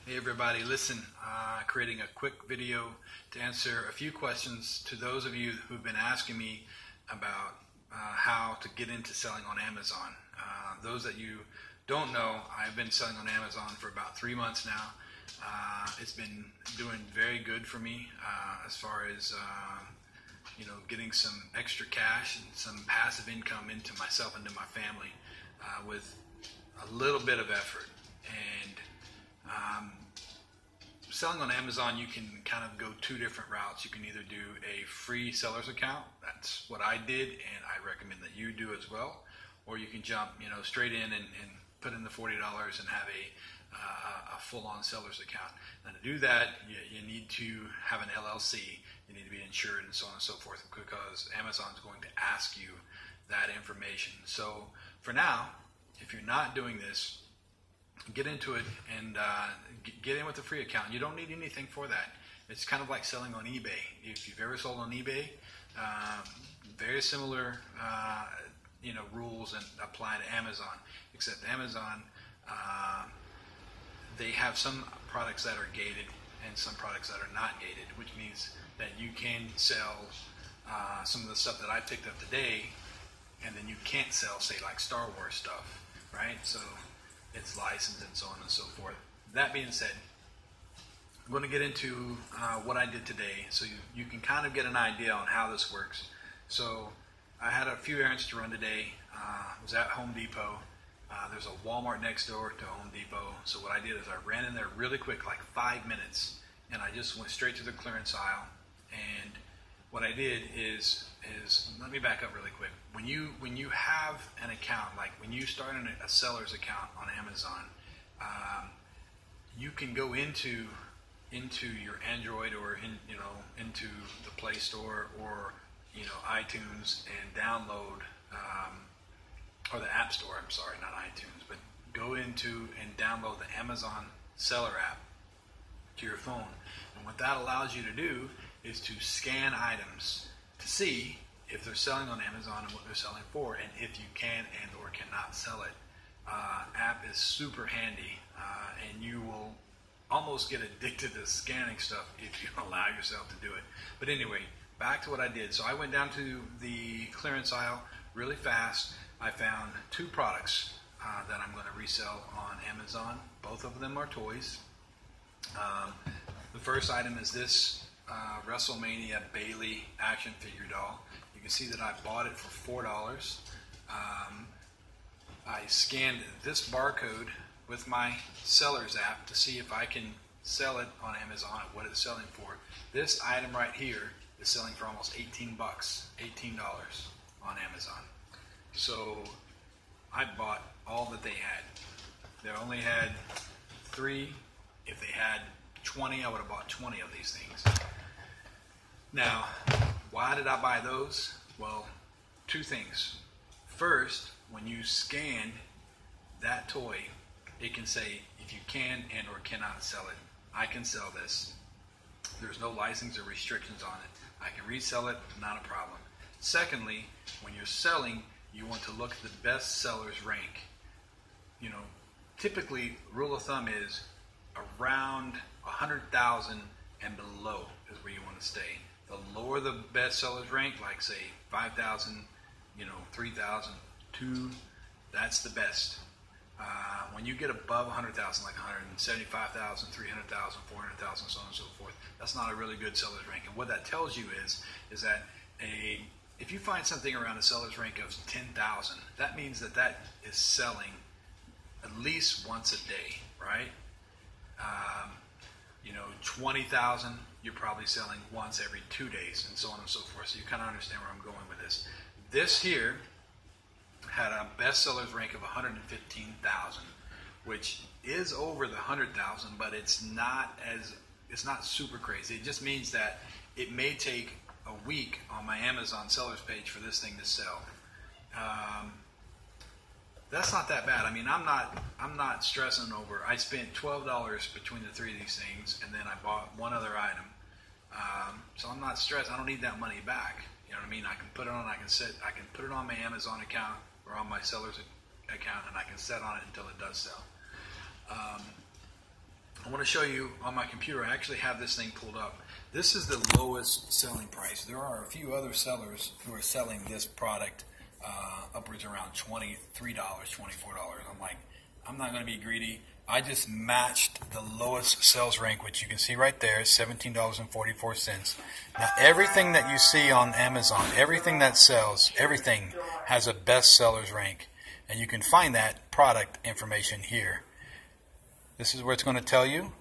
Hey everybody, listen, creating a quick video to answer a few questions to those of you who've been asking me about how to get into selling on Amazon. Those that you don't know, I've been selling on Amazon for about 3 months now. It's been doing very good for me as far as getting some extra cash and some passive income into myself and to my family with a little bit of effort. And selling on Amazon, you can kind of go two different routes. You can either do a free seller's account. That's what I did, and I recommend that you do as well. Or you can jump, straight in and put in the $40 and have a full-on seller's account. And to do that, you need to have an LLC. You need to be insured and so on and so forth, because Amazon's going to ask you that information. So for now, if you're not doing this, get into it and get in with a free account. You don't need anything for that. It's kind of like selling on eBay. If you've ever sold on eBay, very similar rules and apply to Amazon, except Amazon, they have some products that are gated and some products that are not gated, which means that you can sell some of the stuff that I picked up today, and then you can't sell, say, like Star Wars stuff, right? So it's licensed and so on and so forth. That being said, I'm going to get into what I did today so you can kind of get an idea on how this works. So I had a few errands to run today. I was at Home Depot. There's a Walmart next door to Home Depot. So what I did is I ran in there really quick, like 5 minutes, and I just went straight to the clearance aisle. And what I did is let me back up really quick. When you have an account, like when you start a seller's account on Amazon, you can go into your Android or into the Play Store or iTunes and download or the App Store. I'm sorry, not iTunes, but go into and download the Amazon Seller app to your phone. And what that allows you to do is to scan items to see if they're selling on Amazon and what they're selling for, and if you can and or cannot sell it. App is super handy, and you will almost get addicted to scanning stuff if you allow yourself to do it. But anyway, back to what I did. So I went down to the clearance aisle really fast. I found 2 products that I'm going to resell on Amazon. Both of them are toys. The first item is this WrestleMania Bayley action figure doll. You can see that I bought it for $4. I scanned this barcode with my seller's app to see if I can sell it on Amazon at what it's selling for. This item right here is selling for almost $18 on Amazon. So I bought all that they had. They only had 3. If they had 20, I would have bought 20 of these things. Now, why did I buy those? Well, 2 things. First, when you scan that toy, it can say if you can and or cannot sell it. I can sell this. There's no license or restrictions on it. I can resell it, not a problem. Secondly, when you're selling, you want to look at the best seller's rank. Typically, rule of thumb is around 100,000 and below is where you want to stay. The lower the best seller's rank, like say 5,000, 3,000, 2, that's the best. When you get above 100,000, like 175,000, 300,000, 400,000, so on and so forth, that's not a really good seller's rank. And what that tells you is that if you find something around a seller's rank of 10,000, that means that is selling at least once a day, right? 20,000, you're probably selling once every 2 days, and so on and so forth. So you kind of understand where I'm going with this. This here had a best seller's rank of 115,000, which is over the 100,000, but it's not super crazy. It just means that it may take a week on my Amazon sellers page for this thing to sell. That's not that bad. I mean, I'm not stressing over. I spent $12 between the 3 of these things, and then I bought one other item. So I'm not stressed. I don't need that money back. You know what I mean? I can put it on. I can put it on my Amazon account or on my seller's account, and I can set on it until it does sell. I want to show you on my computer. I actually have this thing pulled up. This is the lowest selling price. There are a few other sellers who are selling this product upwards around $23, $24. I'm like, I'm not going to be greedy. I just matched the lowest sales rank, which you can see right there, $17.44. Now, everything that you see on Amazon, everything that sells, everything has a best sellers rank. And you can find that product information here. This is where it's going to tell you.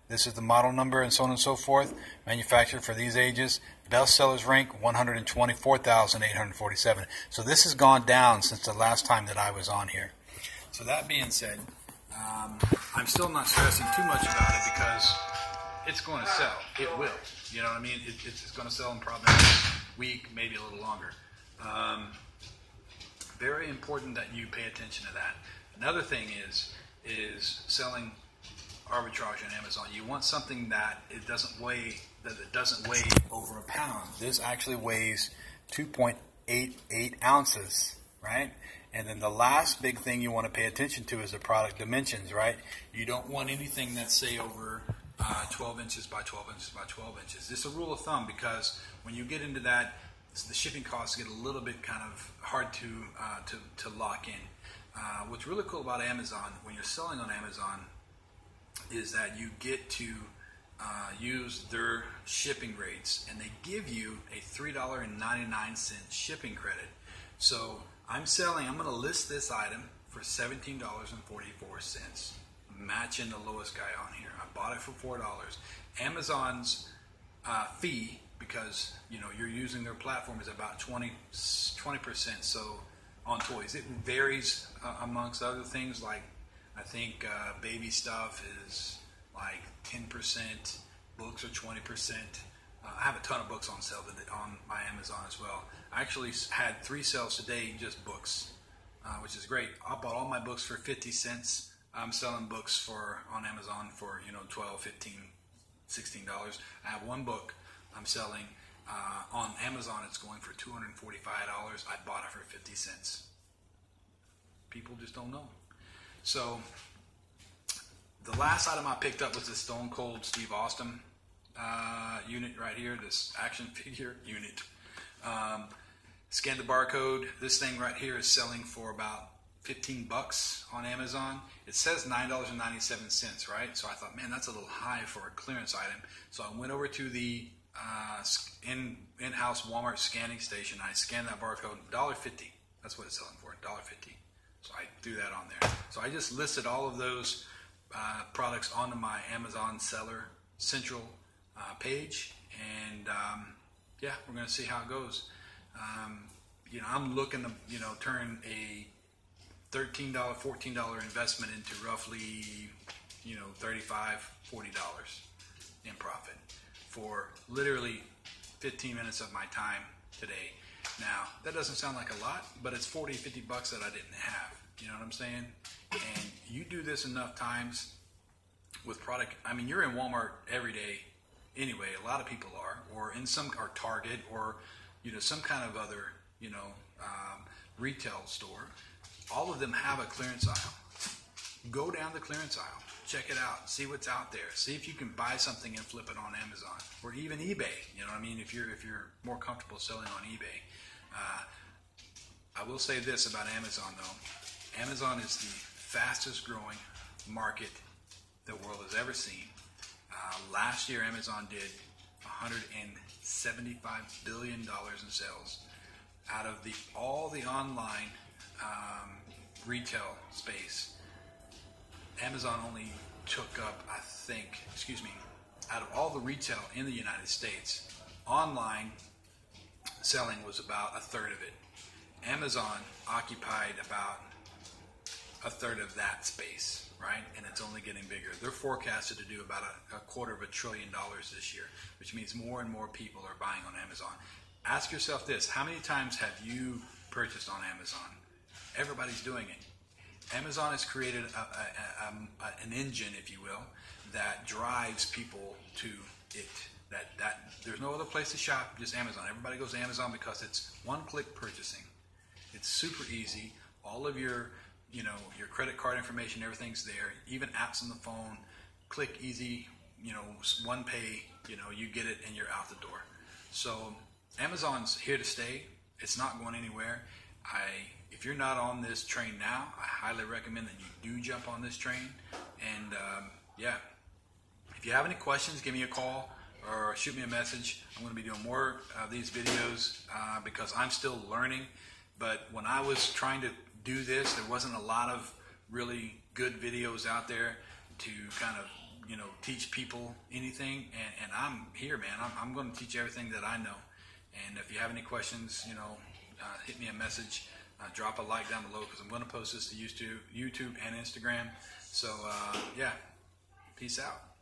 This is the model number and so on and so forth. Manufactured for these ages. Best sellers rank 124,847. So this has gone down since the last time that I was on here. So that being said, I'm still not stressing too much about it because it's going to sell. It will. You know what I mean? It's going to sell in probably next week, maybe a little longer. Very important that you pay attention to that. Another thing is selling arbitrage on Amazon. You want something that it doesn't weigh over a pound. This actually weighs 2.88 ounces, right? And then the last big thing you want to pay attention to is the product dimensions, right? You don't want anything that's, say, over 12 inches by 12 inches by 12 inches. This is a rule of thumb because when you get into that, the shipping costs get a little bit kind of hard to lock in. What's really cool about Amazon, when you're selling on Amazon, is that you get to use their shipping rates, and they give you a $3.99 shipping credit. So I'm going to list this item for $17.44, matching the lowest guy on here. I bought it for $4. Amazon's fee, because you're using their platform, is about 20%. So on toys, it varies amongst other things. Like I think baby stuff is like 10%. Books are 20%. I have a ton of books on sale on my Amazon as well. I actually had 3 sales today, just books, which is great. I bought all my books for 50 cents. I'm selling books on Amazon for $12, $15, $16. I have one book I'm selling on Amazon. It's going for $245. I bought it for 50 cents. People just don't know. So the last item I picked up was the Stone Cold Steve Austin unit right here, this action figure unit. Scan the barcode. This thing right here is selling for about 15 bucks on Amazon. It says $9.97, right? So I thought, man, that's a little high for a clearance item. So I went over to the in-house Walmart scanning station. I scanned that barcode, $1.50. That's what it's selling for, $1.50. So I threw that on there. So I just listed all of those products onto my Amazon Seller Central page, and yeah, we're going to see how it goes. I'm looking to turn a $13, $14 investment into roughly $35, $40 in profit for literally 15 minutes of my time today. Now, that doesn't sound like a lot, but it's 40, 50 bucks that I didn't have. You know what I'm saying? And you do this enough times with product. I mean, you're in Walmart every day anyway. A lot of people are, or in or Target, or some kind of other retail store. All of them have a clearance aisle. Go down the clearance aisle, check it out, see what's out there, see if you can buy something and flip it on Amazon or even eBay. You know what I mean? If you're more comfortable selling on eBay. I will say this about Amazon though. Amazon is the fastest growing market the world has ever seen. Last year Amazon did $175 billion in sales. Out of all the online retail space, Amazon only took up, out of all the retail in the United States, online selling was about a third of it. Amazon occupied about a third of that space, right? And it's only getting bigger. They're forecasted to do about a $250 billion this year, which means more and more people are buying on Amazon. Ask yourself this: how many times have you purchased on Amazon? Everybody's doing it. Amazon has created an engine, if you will, that drives people to it. That there's no other place to shop, just Amazon. Everybody goes to Amazon because it's one-click purchasing. It's super easy. All of your credit card information, everything's there. Even apps on the phone, click, easy, one pay, you get it and you're out the door. So Amazon's here to stay. It's not going anywhere. If you're not on this train now, I highly recommend that you do jump on this train. And yeah, if you have any questions, give me a call or shoot me a message. I'm going to be doing more of these videos because I'm still learning. But when I was trying to do this, there wasn't a lot of really good videos out there to kind of teach people anything. And I'm here, man. I'm going to teach you everything that I know. And if you have any questions, hit me a message. Drop a like down below because I'm going to post this to YouTube and Instagram. So yeah, peace out.